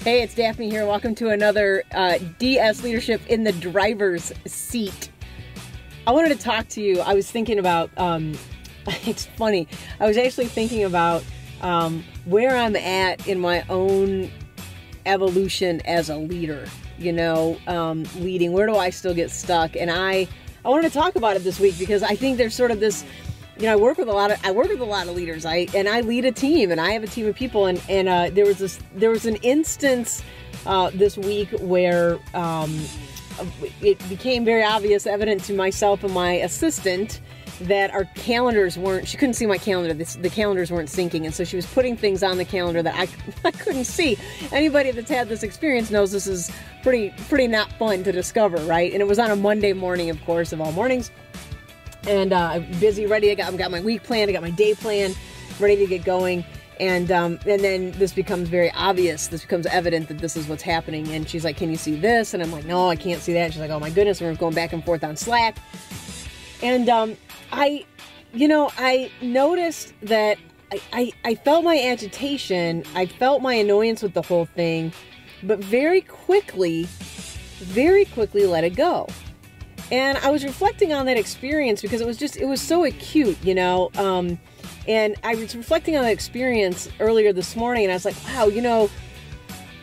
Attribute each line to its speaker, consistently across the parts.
Speaker 1: Hey, it's Daphne here. Welcome to another DS Leadership in the Driver's Seat. I wanted to talk to you. I was thinking about, it's funny, I was actually thinking about where I'm at in my own evolution as a leader, you know, leading. Where do I still get stuck? And I wanted to talk about it this week because I think there's sort of this, you know, I work with a lot of leaders. I lead a team, and I have a team of people. And there was an instance this week where it became very evident to myself and my assistant that our calendars weren't. She couldn't see my calendar. The calendars weren't syncing, and so she was putting things on the calendar that I couldn't see. Anybody that's had this experience knows this is pretty not fun to discover, right? And it was on a Monday morning, of course, of all mornings. And I'm busy, ready. I've got my week planned. I got my day planned, ready to get going. And then this becomes very obvious. This becomes evident that this is what's happening. And she's like, "Can you see this?" And I'm like, "No, I can't see that." And she's like, "Oh my goodness." We're going back and forth on Slack. And I noticed that I felt my agitation. I felt my annoyance with the whole thing, but very quickly let it go. And I was reflecting on that experience because it was so acute, you know. And I was reflecting on that experience earlier this morning, and I was like, wow, you know,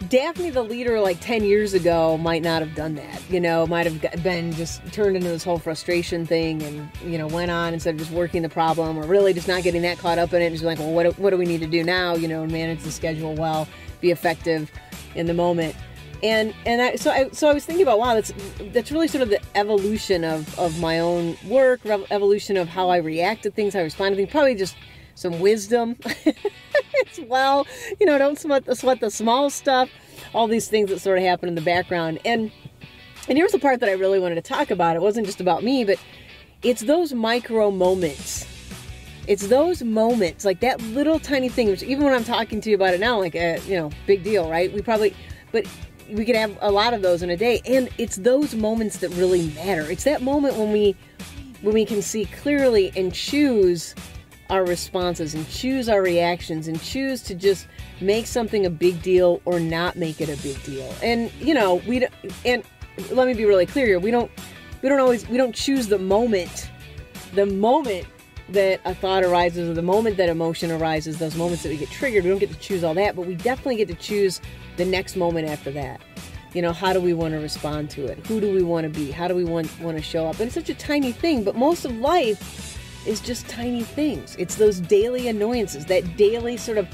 Speaker 1: Daphne, the leader, like 10 years ago, might not have done that, you know, might have been just turned into this whole frustration thing and, you know, went on instead of just working the problem or really just not getting that caught up in it and just like, well, what do we need to do now, you know, and manage the schedule well, be effective in the moment. So I was thinking about, wow, that's really sort of the evolution of my own work, evolution of how I react to things, how I respond to things, probably just some wisdom as well. You know, don't sweat the small stuff, all these things that sort of happen in the background. And here's the part that I really wanted to talk about. It wasn't just about me, but it's those micro moments. It's those moments, like that little tiny thing, which even when I'm talking to you about it now, like, you know, big deal, right? But we could have a lot of those in a day. And it's those moments that really matter. It's that moment when we can see clearly and choose our responses and choose our reactions and choose to just make something a big deal or not make it a big deal. And, you know, and let me be really clear here. We don't choose the moment that a thought arises or the moment that emotion arises, those moments that we get triggered. We don't get to choose all that, but we definitely get to choose the next moment after that. You know, how do we want to respond to it? Who do we want to be? How do we want to show up? And it's such a tiny thing, but most of life is just tiny things. It's those daily annoyances, that daily sort of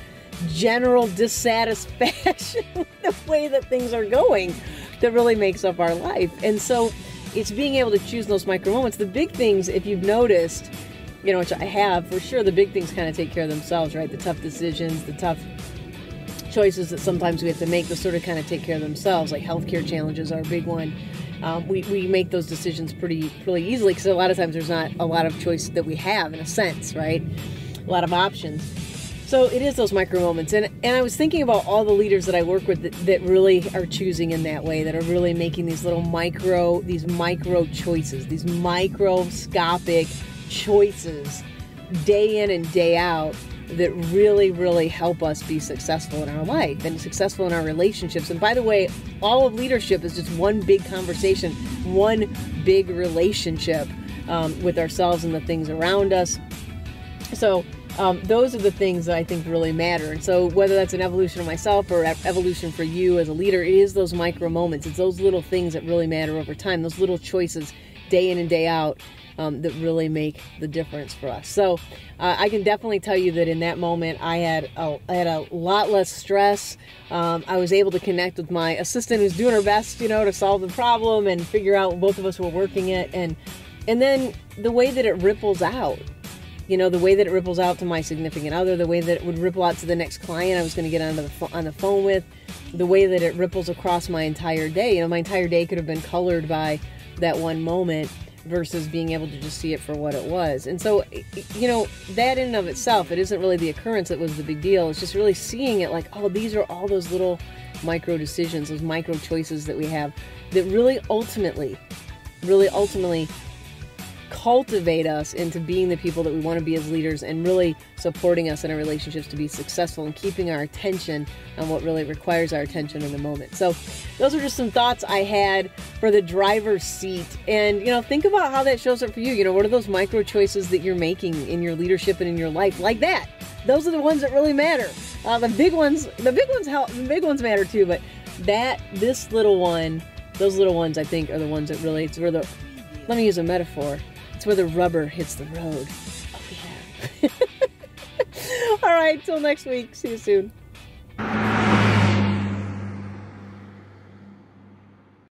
Speaker 1: general dissatisfaction with the way that things are going that really makes up our life. And so it's being able to choose those micro moments. The big things, if you've noticed, you know, which I have, for sure, the big things kind of take care of themselves, right? The tough decisions, the tough choices that sometimes we have to make, those sort of kind of take care of themselves, like healthcare challenges are a big one. We make those decisions pretty easily because a lot of times there's not a lot of choice that we have, in a sense, right? A lot of options. So it is those micro moments. And I was thinking about all the leaders that I work with that really are choosing in that way, that are really making these little micro choices, these microscopic choices day in and day out that really help us be successful in our life and successful in our relationships. And by the way, all of leadership is just one big conversation, one big relationship with ourselves and the things around us. So those are the things that I think really matter. And so whether that's an evolution of myself or evolution for you as a leader, it is those micro moments. It's those little things that really matter over time, those little choices day in and day out that really make the difference for us. So I can definitely tell you that in that moment I had a lot less stress. I was able to connect with my assistant who's doing her best, you know, to solve the problem and figure out both of us were working it. And then the way that it ripples out, you know, the way that it ripples out to my significant other, the way that it would ripple out to the next client I was going to get on the phone with, the way that it ripples across my entire day. You know, my entire day could have been colored by that one moment versus being able to just see it for what it was. And so, you know, that in and of itself, it isn't really the occurrence that was the big deal. It's just really seeing it like, oh, these are all those little micro decisions, those micro choices that we have that really ultimately cultivate us into being the people that we want to be as leaders, and really supporting us in our relationships to be successful and keeping our attention on what really requires our attention in the moment. So those are just some thoughts I had for the driver's seat. And, think about how that shows up for you. What are those micro choices that you're making in your leadership and in your life like that? Those are the ones that really matter. The big ones matter too, but this little one, those little ones, I think, are the ones that really, let me use a metaphor. It's where the rubber hits the road. Oh, yeah. All right, till next week. See you soon.